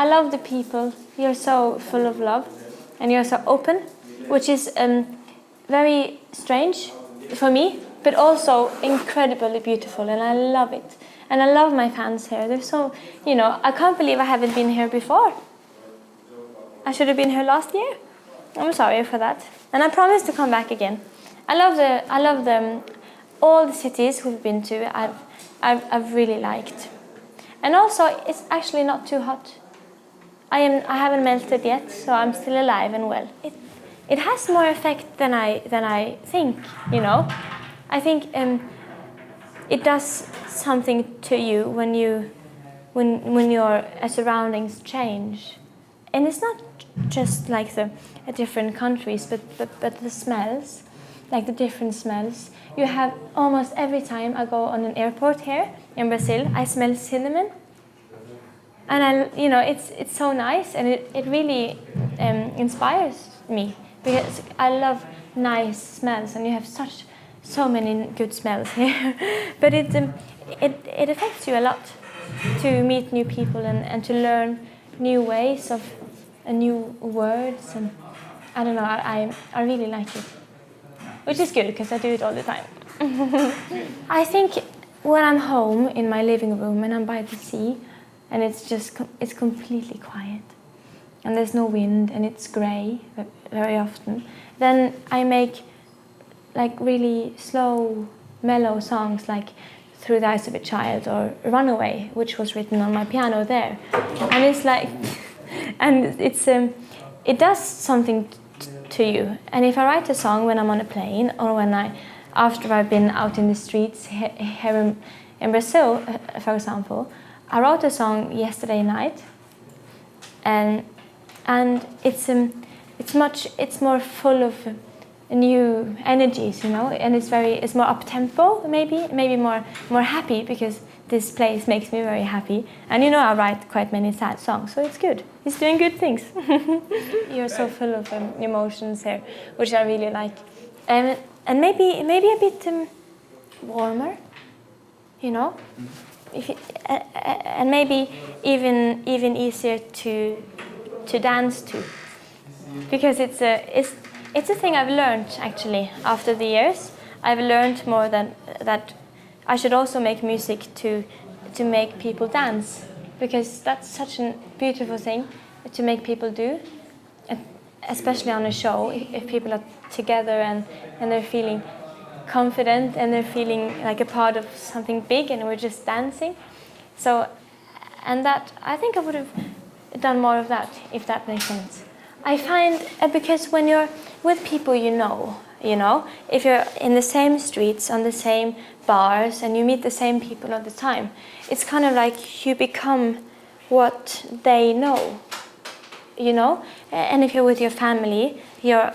love the people. You're so full of love, and you're so open, which is very strange for me, but also incredibly beautiful, and I love it. And I love my fans here. They're so, I can't believe I haven't been here before. I should have been here last year. I'm sorry for that. And I promise to come back again. I love them. All the cities we've been to, I've really liked. And also, it's actually not too hot. I haven't melted yet, so I'm still alive and well. It has more effect than I think. I think it does something to you when your surroundings change, and it's not just like the different countries, but the smells, like the different smells. You have almost every time I go on an airport here in Brazil, I smell cinnamon, and it's so nice, and it really inspires me because I love nice smells, and you have so many good smells here. But it affects you a lot to meet new people and to learn new ways of new words, and I don't know, I really like it, which is good because I do it all the time. I think when I'm home in my living room and I'm by the sea and it's completely quiet and there's no wind and it's grey very often, then I make like really slow, mellow songs like Through the Eyes of a Child or Runaway, which was written on my piano there. And it's like, and it does something to you. And if I write a song when I'm on a plane or after I've been out in the streets here in Brazil, for example, I wrote a song yesterday night, and it's more full of new energies, and it's more up tempo, maybe more happy, because this place makes me very happy. And I write quite many sad songs, so it's good. It's doing good things. You're so full of emotions here, which I really like, and maybe a bit warmer, and maybe even easier to dance to, because it's a thing I've learned actually after the years. I've learned more than that I should also make music to make people dance, because that's such a beautiful thing to make people do, especially on a show. If people are together and they're feeling confident and they're feeling like a part of something big and we're just dancing. So, and that, I think I would have done more of that, if that makes sense. I find, because when you're with people if you're in the same streets, on the same bars, and you meet the same people all the time, it's kind of like you become what they know, And if you're with your family, you're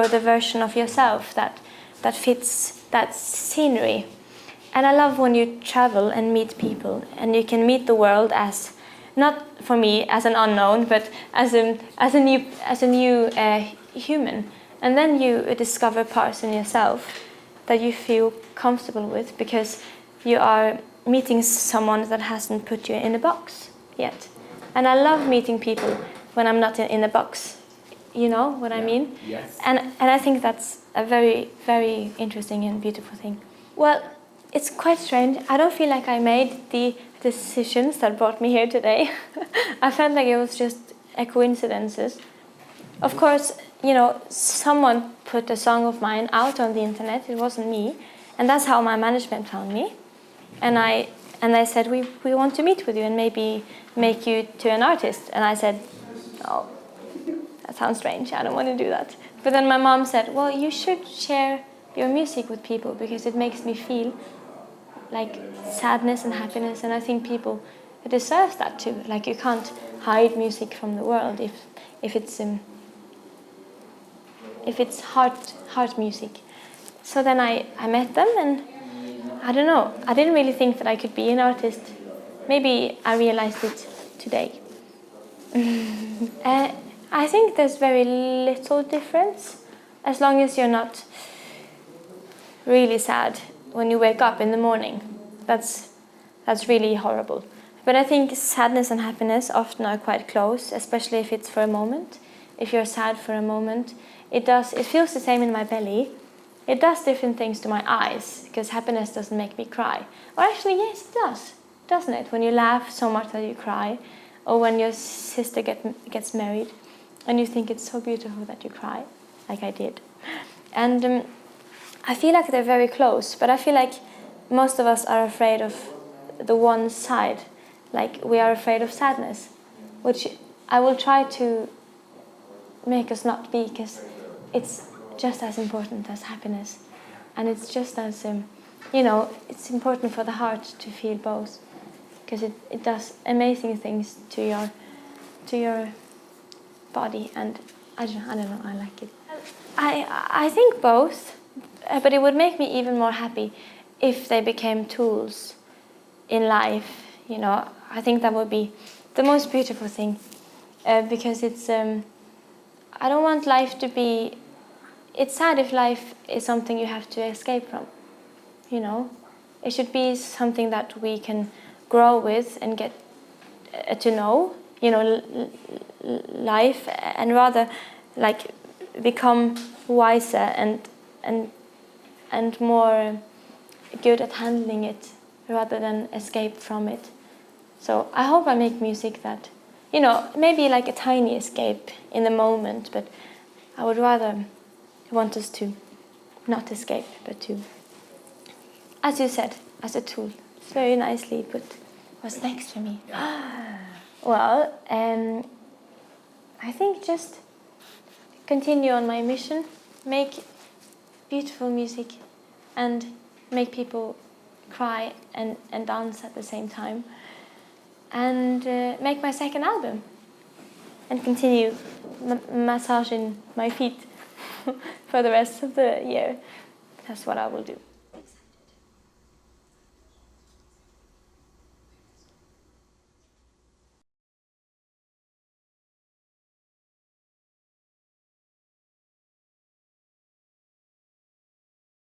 the version of yourself that fits that scenery. And I love when you travel and meet people, and you can meet the world as, not for me as an unknown, but as a new human. And then you discover parts in yourself that you feel comfortable with, because you are meeting someone that hasn't put you in a box yet. And I love meeting people when I'm not in a box. You know what I mean? Yes. And I think that's a very, very interesting and beautiful thing. Well, it's quite strange. I don't feel like I made the decisions that brought me here today. I felt like it was just a coincidence. Of course, someone put a song of mine out on the internet. It wasn't me. And that's how my management found me. And I said, we want to meet with you and maybe make you to an artist. And I said, oh, that sounds strange. I don't want to do that. But then my mom said, well, you should share your music with people, because it makes me feel like sadness and happiness. And I think people deserve that too. Like, you can't hide music from the world if it's heart music. So then I met them, and I don't know, I didn't really think that I could be an artist. Maybe I realized it today. I think there's very little difference, as long as you're not really sad when you wake up in the morning. That's really horrible, But I think sadness and happiness often are quite close, especially if it's for a moment. If you're sad for a moment, it feels the same in my belly. It does different things to my eyes, because happiness doesn't make me cry. Or actually, yes, it does, doesn't it? When you laugh so much that you cry, or when your sister gets married, and you think it's so beautiful that you cry, like I did. And I feel like they're very close, but I feel like most of us are afraid of the one side. Like we are afraid of sadness, which I will try to make us not be, because it's just as important as happiness, and it's just as it's important for the heart to feel both, because it does amazing things to your body, and I don't know, I like it. I think both, but it would make me even more happy if they became tools in life. I think that would be the most beautiful thing, because it's I don't want life to be. It's sad if life is something you have to escape from. It should be something that we can grow with and get to know. Life, and rather like become wiser and more good at handling it, rather than escape from it. So I hope I make music that, maybe like a tiny escape in the moment, but I would rather want us to not escape, but to, as you said, as a tool. It's very nicely put. What's next for me? Well, I think just continue on my mission, make beautiful music, and make people cry and dance at the same time, and make my second album, and continue massaging my feet for the rest of the year. That's what I will do.